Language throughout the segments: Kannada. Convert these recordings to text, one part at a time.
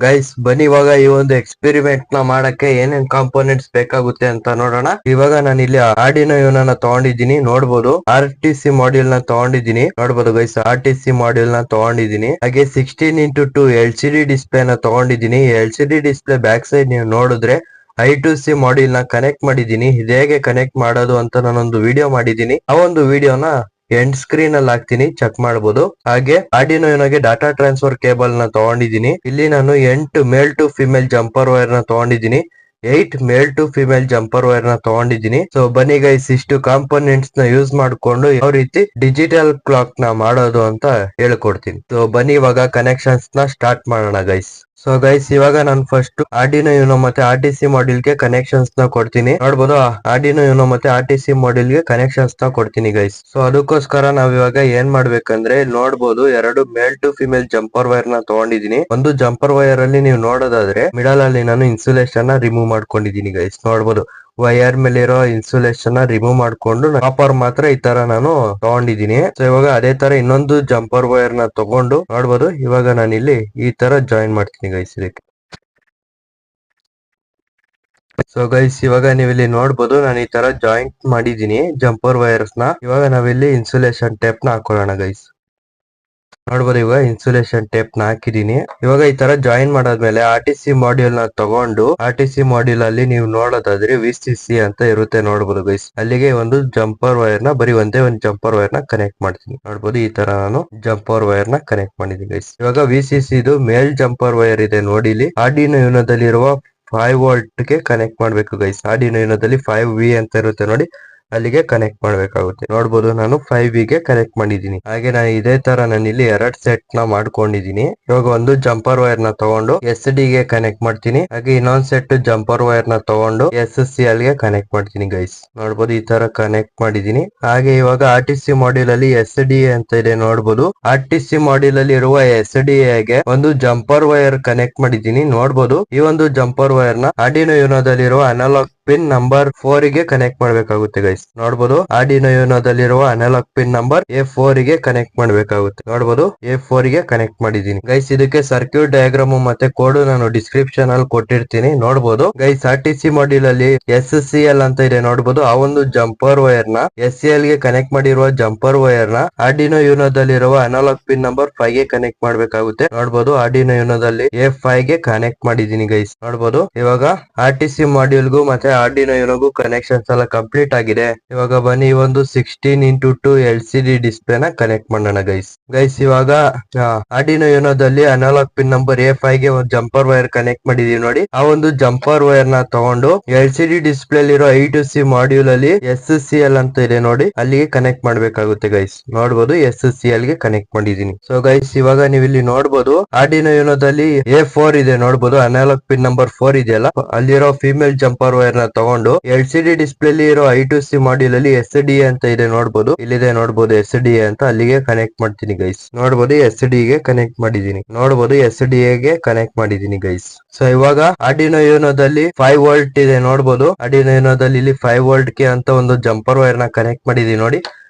ಗೈಸ್ ಬನ್ನಿ ಇವಾಗ ಈ ಒಂದು ಎಕ್ಸ್ಪೆರಿಮೆಂಟ್ ನ ಮಾಡಕ್ಕೆ ಏನೇನ್ ಕಾಂಪೋನೆಂಟ್ಸ್ ಬೇಕಾಗುತ್ತೆ ಅಂತ ನೋಡೋಣ. ಇವಾಗ ನಾನು ಇಲ್ಲಿ ಆರ್ಡಿನೋ ಯೂನೋನ ತಗೊಂಡಿದ್ದೀನಿ, ನೋಡಬಹುದು. RTC ಮಾಡ್ಯೂಲ್ ನ ತಗೊಂಡಿದ್ದೀನಿ, ನೋಡಬಹುದು ಗೈಸ್. RTC ಮಾಡ್ಯೂಲ್ ನ ತಗೊಂಡಿದ್ದೀನಿ. ಹಾಗೆ 16:2 LCD ಡಿಸ್ಪ್ಲೇ ನ ತಗೊಂಡಿದ್ದೀನಿ. LCD ಡಿಸ್ಪ್ಲೇ ಬ್ಯಾಕ್ ಸೈಡ್ ನೀವು ನೋಡಿದ್ರೆ I2C ಮಾಡ್ಯೂಲ್ ನ ಕನೆಕ್ಟ್ ಮಾಡಿದ್ದೀನಿ. ಇದು ಹೇಗೆ ಕನೆಕ್ಟ್ ಮಾಡೋದು ಅಂತ ನಾನೊಂದು ವಿಡಿಯೋ ಮಾಡಿದ್ದೀನಿ. ಆ ಒಂದು ವಿಡಿಯೋನ ಎಂಡ್ ಸ್ಕ್ರೀನ್ ಅಲ್ಲಿ ಹಾಕ್ತೀನಿ, ಚೆಕ್ ಮಾಡಬಹುದು. ಹಾಗೆ ಆರ್ಡಿನೋ ಯೂನೋಗೆ ಡಾಟಾ ಟ್ರಾನ್ಸ್ಫರ್ ಕೇಬಲ್ ನ ತಗೊಂಡಿದ್ದೀನಿ. ಇಲ್ಲಿ ನಾನು 8 ಮೇಲ್ ಟು ಫಿಮೇಲ್ ಜಂಪರ್ ವೈರ್ ನ ತಗೊಂಡಿದ್ದೀನಿ. 8 ಮೇಲ್ ಟು ಫಿಮೇಲ್ ಜಂಪರ್ ವೈರ್ ನ ತಗೊಂಡಿದ್ದೀನಿ. ಸೊ ಬನ್ನಿ ಗೈಸ್, ಇಷ್ಟು ಕಾಂಪೋನೆಂಟ್ಸ್ ನ ಯೂಸ್ ಮಾಡ್ಕೊಂಡು ಯಾವ ರೀತಿ ಡಿಜಿಟಲ್ ಕ್ಲಾಕ್ ನ ಮಾಡೋದು ಅಂತ ಹೇಳ್ಕೊಡ್ತೀನಿ. ಸೊ ಬನ್ನಿ ಇವಾಗ ಕನೆಕ್ಷನ್ಸ್ ನ ಸ್ಟಾರ್ಟ್ ಮಾಡೋಣ ಗೈಸ್. ಸೊ ಗೈಸ್, ಇವಾಗ ನಾನು ಫಸ್ಟ್ ಆರ್ಡಿನೋ ಯೂನೋ ಮತ್ತೆ RTC ಮಾಡ್ಯೂಲ್ ಗೆ ಕನೆಕ್ಷನ್ಸ್ ನ ಕೊಡ್ತೀನಿ. ನೋಡಬಹುದು, ಆರ್ಡಿನೋ ಯೂನೋ ಮತ್ತೆ RTC ಮಾಡ್ಯೂಲ್ ಗೆ ಕನೆಕ್ಷನ್ಸ್ ನ ಕೊಡ್ತೀನಿ ಗೈಸ್. ಸೊ ಅದಕ್ಕೋಸ್ಕರ ನಾವ್ ಇವಾಗ ಏನ್ ಮಾಡ್ಬೇಕಂದ್ರೆ, ನೋಡಬಹುದು ಎರಡು ಮೇಲ್ ಟು ಫಿಮೇಲ್ ಜಂಪರ್ ವೈರ್ ನ ತಗೊಂಡಿದ್ದೀನಿ. ಒಂದು ಜಂಪರ್ ವೈರ್ ಅಲ್ಲಿ ನೀವು ನೋಡೋದಾದ್ರೆ ಮಿಡಲ್ ಅಲ್ಲಿ ನಾನು ಇನ್ಸುಲೇಷನ್ ನ ರಿಮೂವ್ ಮಾಡ್ಕೊಂಡಿದ್ದೀನಿ ಗೈಸ್. ನೋಡಬಹುದು, ವೈರ್ ಮೇಲೆ ಇರೋ ಇನ್ಸುಲೇಷನ್ ರಿಮೂವ್ ಮಾಡ್ಕೊಂಡು ಕಾಪರ್ ಮಾತ್ರ ಈ ತರ ನಾನು ತಗೊಂಡಿದ್ದೀನಿ. ಸೊ ಇವಾಗ ಅದೇ ತರ ಇನ್ನೊಂದು ಜಂಪರ್ ವೈರ್ ನ ತಗೊಂಡು ನೋಡಬಹುದು, ಇವಾಗ ನಾನು ಇಲ್ಲಿ ಈ ತರ ಜಾಯಿನ್ ಮಾಡ್ತೀನಿ ಗೈಸ್ ಇದಕ್ಕೆ. ಸೊ ಗೈಸ್, ಇವಾಗ ನೀವು ಇಲ್ಲಿ ನೋಡಬಹುದು ನಾನು ಈ ತರ ಜಾಯಿಂಟ್ ಮಾಡಿದೀನಿ ಜಂಪರ್ ವೈರ್ಸ್ ನ. ಇವಾಗ ನಾವಿಲ್ಲಿ ಇನ್ಸುಲೇಷನ್ ಟೇಪ್ ನ ಹಾಕೊಳ್ಳೋಣ ಗೈಸ್. ನೋಡಬಹುದು, ಇವಾಗ ಇನ್ಸುಲೇಷನ್ ಟೇಪ್ ನ ಹಾಕಿದೀನಿ. ಇವಾಗ ಈ ತರ ಜಾಯಿನ್ ಮಾಡಾದ್ಮೇಲೆ RTC ಮಾಡ್ಯೂಲ್ ನ ತಗೊಂಡು RTC ಮಾಡ್ಯೂಲ್ ಅಲ್ಲಿ ನೀವು ನೋಡೋದಾದ್ರೆ VCC ಅಂತ ಇರುತ್ತೆ ನೋಡಬಹುದು ಗೈಸ್. ಅಲ್ಲಿಗೆ ಒಂದು ಜಂಪರ್ ವೈರ್ ನ ಬರೀ ಒಂದೇ ಒಂದು ಜಂಪರ್ ವೈರ್ ನ ಕನೆಕ್ಟ್ ಮಾಡ್ತೀನಿ. ನೋಡಬಹುದು, ಈ ತರ ನಾನು ಜಂಪರ್ ವೈರ್ ನ ಕನೆಕ್ಟ್ ಮಾಡಿದ್ದೀನಿ ಗೈಸ್. ಇವಾಗ VCC ಇದು ಮೇಲ್ ಜಂಪರ್ ವೈರ್ ಇದೆ ನೋಡಿ. ಇಲ್ಲಿ ಆರ್ಡಿನೋ ಯೂನೋದಲ್ಲಿ ಇರುವ 5 ವೋಲ್ಟ್ ಗೆ ಕನೆಕ್ಟ್ ಮಾಡ್ಬೇಕು ಗೈಸ್. ಆರ್ಡಿನೋ ಯೂನೋದಲ್ಲಿ 5V ಅಂತ ಇರುತ್ತೆ ನೋಡಿ, ಅಲ್ಲಿಗೆ ಕನೆಕ್ಟ್ ಮಾಡ್ಬೇಕಾಗುತ್ತೆ. ನೋಡಬಹುದು, ನಾನು 5V ಗೆ ಕನೆಕ್ಟ್ ಮಾಡಿದ್ದೀನಿ. ಹಾಗೆ ನಾನು ಇದೇ ತರ ನಾನು ಇಲ್ಲಿ 2 ಸೆಟ್ ನ ಮಾಡ್ಕೊಂಡಿದ್ದೀನಿ. ಇವಾಗ ಒಂದು ಜಂಪರ್ ವೈರ್ ನ ತಗೊಂಡು SD ಗೆ ಕನೆಕ್ಟ್ ಮಾಡ್ತೀನಿ. ಹಾಗೆ ಇನ್ನೊಂದ್ ಸೆಟ್ ಜಂಪರ್ ವೈರ್ ನ ತಗೊಂಡು SCL ಗೆ ಕನೆಕ್ಟ್ ಮಾಡ್ತೀನಿ ಗೈಸ್. ನೋಡಬಹುದು, ಈ ತರ ಕನೆಕ್ಟ್ ಮಾಡಿದ್ದೀನಿ. ಹಾಗೆ ಇವಾಗ RTC ಮಾಡ್ಯೂಲ್ ಅಲ್ಲಿ SDA ಅಂತ ಇದೆ ನೋಡಬಹುದು. RTC ಮಾಡ್ಯೂಲ್ ಅಲ್ಲಿ ಇರುವ SDA ಗೆ ಒಂದು ಜಂಪರ್ ವೈರ್ ಕನೆಕ್ಟ್ ಮಾಡಿದ್ದೀನಿ. ನೋಡಬಹುದು, ಈ ಒಂದು ಜಂಪರ್ ವೈರ್ ನ ಆರ್ಡಿನೋ ಯೂನೋದಲ್ಲಿರುವ ಅನಲಾಗ್ ಪಿನ್ ನಂಬರ್ 4 ಗೆ ಕನೆಕ್ಟ್ ಮಾಡ್ಬೇಕಾಗುತ್ತೆ ಗೈಸ್. ನೋಡಬಹುದು, ಆರ್ಡಿನೋ ಯೂನೋದಲ್ಲಿರುವ ಅನಲಾಗ್ ಪಿನ್ ನಂಬರ್ A4 ಗೆ ಕನೆಕ್ಟ್ ಮಾಡ್ಬೇಕಾಗುತ್ತೆ. ನೋಡಬಹುದು, A4 ಗೆ ಕನೆಕ್ಟ್ ಮಾಡಿದೀನಿ ಗೈಸ್. ಇದಕ್ಕೆ ಸರ್ಕ್ಯೂಟ್ ಡಯಾಗ್ರಾಮ್ ಮತ್ತೆ ಕೋಡ್ ನಾನು ಡಿಸ್ಕ್ರಿಪ್ಷನ್ ಅಲ್ಲಿ ಕೊಟ್ಟಿರ್ತೀನಿ, ನೋಡಬಹುದು ಗೈಸ್. RTC ಮಾಡ್ಯೂಲ್ ಅಲ್ಲಿ SCL ಅಂತ ಇದೆ ನೋಡಬಹುದು. ಆ ಒಂದು ಜಂಪರ್ ವೈರ್ ನ SCL ಗೆ ಕನೆಕ್ಟ್ ಮಾಡಿರುವ ಜಂಪರ್ ವೈರ್ ನ ಆರ್ಡಿನೋ ಯೂನೋದಲ್ಲಿರುವ ಅನಲಾಗ್ ಪಿನ್ ನಂಬರ್ 5 ಗೆ ಕನೆಕ್ಟ್ ಮಾಡ್ಬೇಕಾಗುತ್ತೆ. ನೋಡಬಹುದು, ಆರ್ಡಿನೋ ಯೂನೋದಲ್ಲಿ A5 ಗೆ ಕನೆಕ್ಟ್ ಮಾಡಿದೀನಿ ಗೈಸ್. ನೋಡಬಹುದು, ಇವಾಗ RTC ಮಾಡ್ಯೂಲ್ ಗೂ ಮತ್ತೆ ಆರ್ಡಿನೋ ಯೂನೋಗೂ ಕನೆಕ್ಷನ್ಸ್ ಎಲ್ಲ ಕಂಪ್ಲೀಟ್ ಆಗಿದೆ. ಇವಾಗ ಬನ್ನಿ ಒಂದು 16:2 LCD ಡಿಸ್ಪ್ಲೇ ನ ಕನೆಕ್ಟ್ ಮಾಡೋಣ ಗೈಸ್. ಇವಾಗ ಆರ್ಡಿನೋ ಯೂನೋದಲ್ಲಿ ಅನಲಾಗ್ ಪಿನ್ ನಂಬರ್ A5 ಗೆ ಒಂದು ಜಂಪರ್ ವೈರ್ ಕನೆಕ್ಟ್ ಮಾಡಿದೀವಿ ನೋಡಿ. ಆ ಒಂದು ಜಂಪರ್ ವೈರ್ ನ ತಗೊಂಡು LCD ಡಿಸ್ಪ್ಲೇ ಇರೋ I2C ಮಾಡ್ಯೂಲ್ ಅಲ್ಲಿ SCL ಅಂತ ಇದೆ ನೋಡಿ, ಅಲ್ಲಿಗೆ ಕನೆಕ್ಟ್ ಮಾಡ್ಬೇಕಾಗುತ್ತೆ ಗೈಸ್. ನೋಡಬಹುದು, SCL ಗೆ ಕನೆಕ್ಟ್ ಮಾಡಿದೀನಿ. ಸೊ ಗೈಸ್, ಇವಾಗ ನೀವು ಇಲ್ಲಿ ನೋಡಬಹುದು ಆರ್ಡಿನೋ ಯೂನೋದಲ್ಲಿ A4 ಇದೆ ನೋಡಬಹುದು. ಅನಲಾಗ್ ಪಿನ್ ನಂಬರ್ 4 ಇದೆಯಲ್ಲ, ಅಲ್ಲಿರೋ ಫಿಮೇಲ್ ಜಂಪರ್ ವೈರ್ ನ ತಗೊಂಡು LCD ಡಿಸ್ಪ್ಲೇ ಇರೋ I2C ಮಾಡ್ಯೂಲ್ ಅಲ್ಲಿ SDA ಅಂತ ಇದೆ ನೋಡಬಹುದು. ಇಲ್ಲಿದೆ ನೋಡಬಹುದು SDA ಅಂತ, ಅಲ್ಲಿಗೆ ಕನೆಕ್ಟ್ ಮಾಡ್ತೀನಿ ಗೈಸ್. ನೋಡಬಹುದು, SDA ಗೆ ಕನೆಕ್ಟ್ ಮಾಡಿದೀನಿ. ನೋಡಬಹುದು, SDA ಗೆ ಕನೆಕ್ಟ್ ಮಾಡಿದೀನಿ ಗೈಸ್. ಸೊ ಇವಾಗ ಆರ್ಡಿನೋ ಯೂನೋದಲ್ಲಿ 5 ವೋಲ್ಟ್ ಇದೆ ನೋಡಬಹುದು. ಆರ್ಡಿನೋ ಯೂನೋದಲ್ಲಿ ಇಲ್ಲಿ 5 ವೋಲ್ಟ್ ಗೆ ಅಂತ ಒಂದು ಜಂಪರ್ ವೈರ್ ನ ಕನೆಕ್ಟ್ ಮಾಡಿದೀನಿ ನೋಡಿ.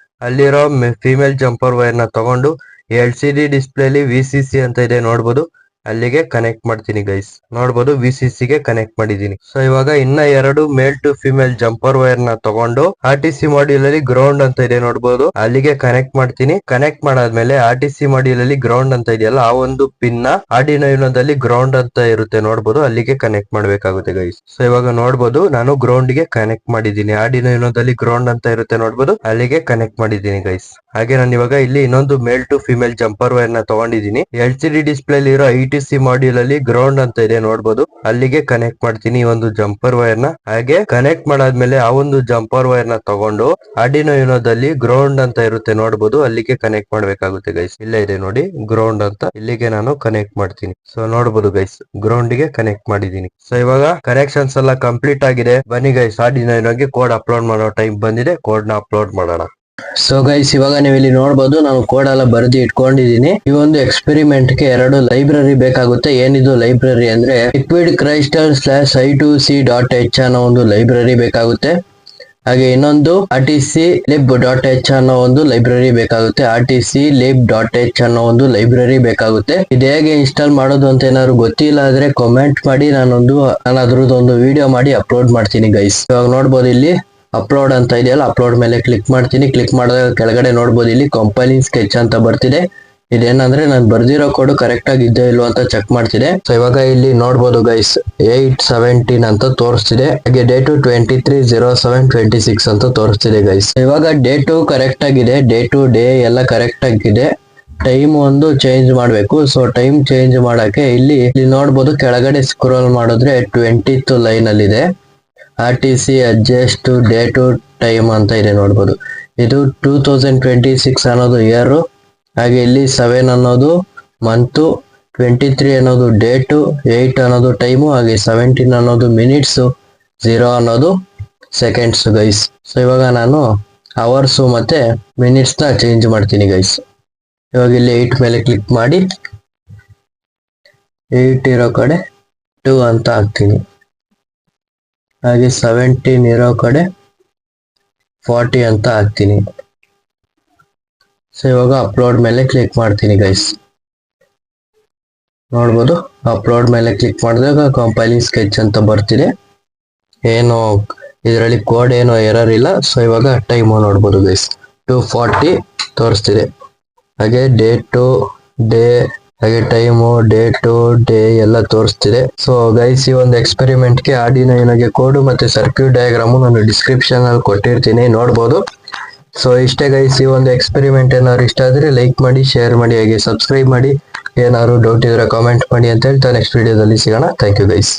ಅಲ್ಲಿರೋ ಫಿಮೇಲ್ ಜಂಪರ್ ವೈರ್ ನ ತಗೊಂಡು LCD ಡಿಸ್ಪ್ಲೇ ಅಲ್ಲಿ VCC ಅಂತ ಇದೆ ನೋಡಬಹುದು, ಅಲ್ಲಿಗೆ ಕನೆಕ್ಟ್ ಮಾಡ್ತೀನಿ ಗೈಸ್. ನೋಡಬಹುದು, VCC ಗೆ ಕನೆಕ್ಟ್ ಮಾಡಿದೀನಿ. ಸೊ ಇವಾಗ ಇನ್ನ 2 ಮೇಲ್ ಟು ಫಿಮೇಲ್ ಜಂಪರ್ ವೈರ್ ನ ತಗೊಂಡು RTC ಮಾಡ್ಯೂಲ್ ಅಲ್ಲಿ ಗ್ರೌಂಡ್ ಅಂತ ಇದೆ ನೋಡಬಹುದು, ಅಲ್ಲಿಗೆ ಕನೆಕ್ಟ್ ಮಾಡ್ತೀನಿ. ಕನೆಕ್ಟ್ ಮಾಡಾದ್ಮೇಲೆ RTC ಮಾಡ್ಯೂಲ್ ಅಲ್ಲಿ ಗ್ರೌಂಡ್ ಅಂತ ಇದೆಯಲ್ಲ, ಆ ಒಂದು ಪಿನ್ ನ ಆರ್ಡಿನೋ ಯೂನೋದಲ್ಲಿ ಗ್ರೌಂಡ್ ಅಂತ ಇರುತ್ತೆ ನೋಡಬಹುದು, ಅಲ್ಲಿಗೆ ಕನೆಕ್ಟ್ ಮಾಡ್ಬೇಕಾಗುತ್ತೆ ಗೈಸ್. ಸೊ ಇವಾಗ ನೋಡಬಹುದು, ನಾನು ಗ್ರೌಂಡ್ ಗೆ ಕನೆಕ್ಟ್ ಮಾಡಿದೀನಿ. ಆರ್ಡಿನೋ ಯೂನೋದಲ್ಲಿ ಗ್ರೌಂಡ್ ಅಂತ ಇರುತ್ತೆ ನೋಡಬಹುದು, ಅಲ್ಲಿಗೆ ಕನೆಕ್ಟ್ ಮಾಡಿದೀನಿ ಗೈಸ್. ಹಾಗೆ ನಾನು ಇವಾಗ ಇಲ್ಲಿ ಇನ್ನೊಂದು ಮೇಲ್ ಟು ಫಿಮೇಲ್ ಜಂಪರ್ ವೈರ್ ನ ತಗೊಂಡಿದ್ದೀನಿ. LCD ಡಿಸ್ಪ್ಲೇ ಇರೋ I2C ಮಾಡ್ಯೂಲ್ ಅಲ್ಲಿ ಗ್ರೌಂಡ್ ಅಂತ ಇದೆ ನೋಡಬಹುದು, ಅಲ್ಲಿಗೆ ಕನೆಕ್ಟ್ ಮಾಡ್ತೀನಿ ಈ ಒಂದು ಜಂಪರ್ ವೈರ್ ನ. ಹಾಗೆ ಕನೆಕ್ಟ್ ಮಾಡಾದ್ಮೇಲೆ ಆ ಒಂದು ಜಂಪರ್ ವೈರ್ ನ ತಗೊಂಡು ಆರ್ಡಿನೋ ಯೂನೋದಲ್ಲಿ ಗ್ರೌಂಡ್ ಅಂತ ಇರುತ್ತೆ ನೋಡಬಹುದು, ಅಲ್ಲಿಗೆ ಕನೆಕ್ಟ್ ಮಾಡ್ಬೇಕಾಗುತ್ತೆ ಗೈಸ್. ಇಲ್ಲೇ ಇದೆ ನೋಡಿ ಗ್ರೌಂಡ್ ಅಂತ, ಇಲ್ಲಿಗೆ ನಾನು ಕನೆಕ್ಟ್ ಮಾಡ್ತೀನಿ. ಸೊ ನೋಡಬಹುದು ಗೈಸ್, ಗ್ರೌಂಡ್ ಗೆ ಕನೆಕ್ಟ್ ಮಾಡಿದೀನಿ. ಸೊ ಇವಾಗ ಕನೆಕ್ಷನ್ಸ್ ಎಲ್ಲ ಕಂಪ್ಲೀಟ್ ಆಗಿದೆ. ಬನ್ನಿ ಗೈಸ್, ಆರ್ಡಿನೋ ಯೂನೋಗೆ ಕೋಡ್ ಅಪ್ಲೋಡ್ ಮಾಡೋ ಟೈಮ್ ಬಂದಿದೆ, ಕೋಡ್ ನ ಅಪ್ಲೋಡ್ ಮಾಡೋಣ. ಸೊ ಗೈಸ್, ಇವಾಗ ನೀವು ಇಲ್ಲಿ ನೋಡಬಹುದು ನಾನು ಕೋಡ್ ಎಲ್ಲ ಬರೆದು ಇಟ್ಕೊಂಡಿದ್ದೀನಿ. ಈ ಒಂದು ಎಕ್ಸ್ಪೆರಿಮೆಂಟ್ ಗೆ 2 ಲೈಬ್ರರಿ ಬೇಕಾಗುತ್ತೆ. ಏನಿದು ಲೈಬ್ರರಿ ಅಂದ್ರೆ ಲಿಕ್ವಿಡ್ ಕ್ರೈಸ್ಟಲ್ /I2C.H ಅನ್ನೋ ಒಂದು ಲೈಬ್ರರಿ ಬೇಕಾಗುತ್ತೆ. ಹಾಗೆ ಇನ್ನೊಂದು RTC lib.h ಅನ್ನೋ ಒಂದು ಲೈಬ್ರರಿ ಬೇಕಾಗುತ್ತೆ. RTC lib.h ಅನ್ನೋ ಒಂದು ಲೈಬ್ರರಿ ಬೇಕಾಗುತ್ತೆ. ಇದು ಹೇಗೆ ಇನ್ಸ್ಟಾಲ್ ಮಾಡೋದು ಅಂತ ಏನಾದ್ರು ಗೊತ್ತಿಲ್ಲ ಆದ್ರೆ ಕಾಮೆಂಟ್ ಮಾಡಿ, ನಾನು ಅದ್ರದ್ದೊಂದು ವಿಡಿಯೋ ಮಾಡಿ ಅಪ್ಲೋಡ್ ಮಾಡ್ತೀನಿ ಗೈಸ್. ಇವಾಗ ನೋಡ್ಬೋದು ಇಲ್ಲಿ ಅಪ್ಲೋಡ್ ಅಂತ ಇದೆಯಲ್ಲ, ಅಪ್ಲೋಡ್ ಮೇಲೆ ಕ್ಲಿಕ್ ಮಾಡ್ತೀನಿ. ಕ್ಲಿಕ್ ಮಾಡಿದಾಗ ಕೆಳಗಡೆ ನೋಡ್ಬೋದು ಇಲ್ಲಿ ಕಂಪೈಲಿಂಗ್ ಸ್ಕೆಚ್ ಅಂತ ಬರ್ತಿದೆ. ಇದೇನಂದ್ರೆ ನಾನು ಬರ್ದಿರೋ ಕೋಡ್ ಕರೆಕ್ಟ್ ಆಗಿ ಇದೆಯೋ ಇಲ್ವೋ ಅಂತ ಚೆಕ್ ಮಾಡ್ತಿದೆ. ಸೊ ಇವಾಗ ಇಲ್ಲಿ ನೋಡ್ಬೋದು ಗೈಸ್ 8/17 ಅಂತ ತೋರಿಸ್ತಿದೆ. ಹಾಗೆ ಡೇಟು 23/07/26 ಅಂತ ತೋರಿಸ್ತಿದೆ ಗೈಸ್. ಇವಾಗ ಡೇಟು ಕರೆಕ್ಟ್ ಆಗಿದೆ, ಡೇ ಎಲ್ಲ ಕರೆಕ್ಟ್ ಆಗಿದೆ. ಟೈಮ್ ಒಂದು ಚೇಂಜ್ ಮಾಡಬೇಕು. ಸೊ ಟೈಮ್ ಚೇಂಜ್ ಮಾಡಕ್ಕೆ ಇಲ್ಲಿ ನೋಡ್ಬೋದು ಕೆಳಗಡೆ ಸ್ಕ್ರೋಲ್ ಮಾಡಿದ್ರೆ 20th ಲೈನ್ ಅಲ್ಲಿ ಇದೆ RTC adjust day to time ಅಂತ ಇದೆ ನೋಡ್ಬೋದು. ಇದು 2026 ಅನ್ನೋದು ಇಯರ್, ಹಾಗೆ ಇಲ್ಲಿ 7 ಅನ್ನೋದು ಮಂತ್, 23 ಅನ್ನೋದು ಡೇಟು, 8 ಅನ್ನೋದು ಟೈಮು, ಹಾಗೆ 17 ಅನ್ನೋದು ಮಿನಿಟ್ಸ್, 0 ಅನ್ನೋದು ಸೆಕೆಂಡ್ಸ್ ಗೈಸ್. ಸೊ ಇವಾಗ ನಾನು ಅವರ್ಸು ಮತ್ತೆ ಮಿನಿಟ್ಸ್ ನ ಚೇಂಜ್ ಮಾಡ್ತೀನಿ ಗೈಸ್. ಇವಾಗ ಇಲ್ಲಿ 8 ಮೇಲೆ ಕ್ಲಿಕ್ ಮಾಡಿ 8 ಇರೋ ಕಡೆ 2 ಅಂತ ಹಾಕ್ತೀನಿ. ಹಾಗೆ 17 ಇರೋ ಕಡೆ 40 ಅಂತ ಹಾಕ್ತೀನಿ. ಸೊ ಇವಾಗ ಅಪ್ಲೋಡ್ ಮೇಲೆ ಕ್ಲಿಕ್ ಮಾಡ್ತೀನಿ ಗೈಸ್. ನೋಡ್ಬೋದು ಅಪ್ಲೋಡ್ ಮೇಲೆ ಕ್ಲಿಕ್ ಮಾಡಿದಾಗ ಕಂಪೈಲಿಂಗ್ ಸ್ಕೆಚ್ ಅಂತ ಬರ್ತಿದೆ. ಏನು ಇದರಲ್ಲಿ ಕೋಡ್ ಏನೋ ಎರರ್ ಇಲ್ಲ. ಸೊ ಇವಾಗ ಟೈಮ್ ನೋಡ್ಬೋದು ಗೈಸ್ 2:40 ತೋರಿಸ್ತಿದೆ. ಹಾಗೆ ಡೇ ಹಾಗೆ ಟೈಮು, ಡೇಟು, ಡೇ ಎಲ್ಲ ತೋರಿಸ್ತಿದೆ. ಸೊ ಗೈಸ್ ಈ ಒಂದು ಎಕ್ಸ್ಪೆರಿಮೆಂಟ್ ಗೆ Arduino Uno ಕೋಡ್ ಮತ್ತೆ ಸರ್ಕ್ಯೂಟ್ ಡಯಾಗ್ರಾಮ್ ನಾನು ಡಿಸ್ಕ್ರಿಪ್ಷನ್ ಅಲ್ಲಿ ಕೊಟ್ಟಿರ್ತೀನಿ, ನೋಡ್ಬೋದು. ಸೊ ಇಷ್ಟೇ ಗೈಸ್, ಈ ಒಂದು ಎಕ್ಸ್ಪೆರಿಮೆಂಟ್ ಏನಾದ್ರು ಇಷ್ಟ ಆದ್ರೆ ಲೈಕ್ ಮಾಡಿ, ಶೇರ್ ಮಾಡಿ, ಹಾಗೆ ಸಬ್ಸ್ಕ್ರೈಬ್ ಮಾಡಿ. ಏನಾದ್ರು ಡೌಟ್ ಇದ್ರೆ ಕಾಮೆಂಟ್ ಮಾಡಿ ಅಂತ ಹೇಳ್ತಾ ನೆಕ್ಸ್ಟ್ ವಿಡಿಯೋದಲ್ಲಿ ಸಿಗೋಣ. Thank you guys.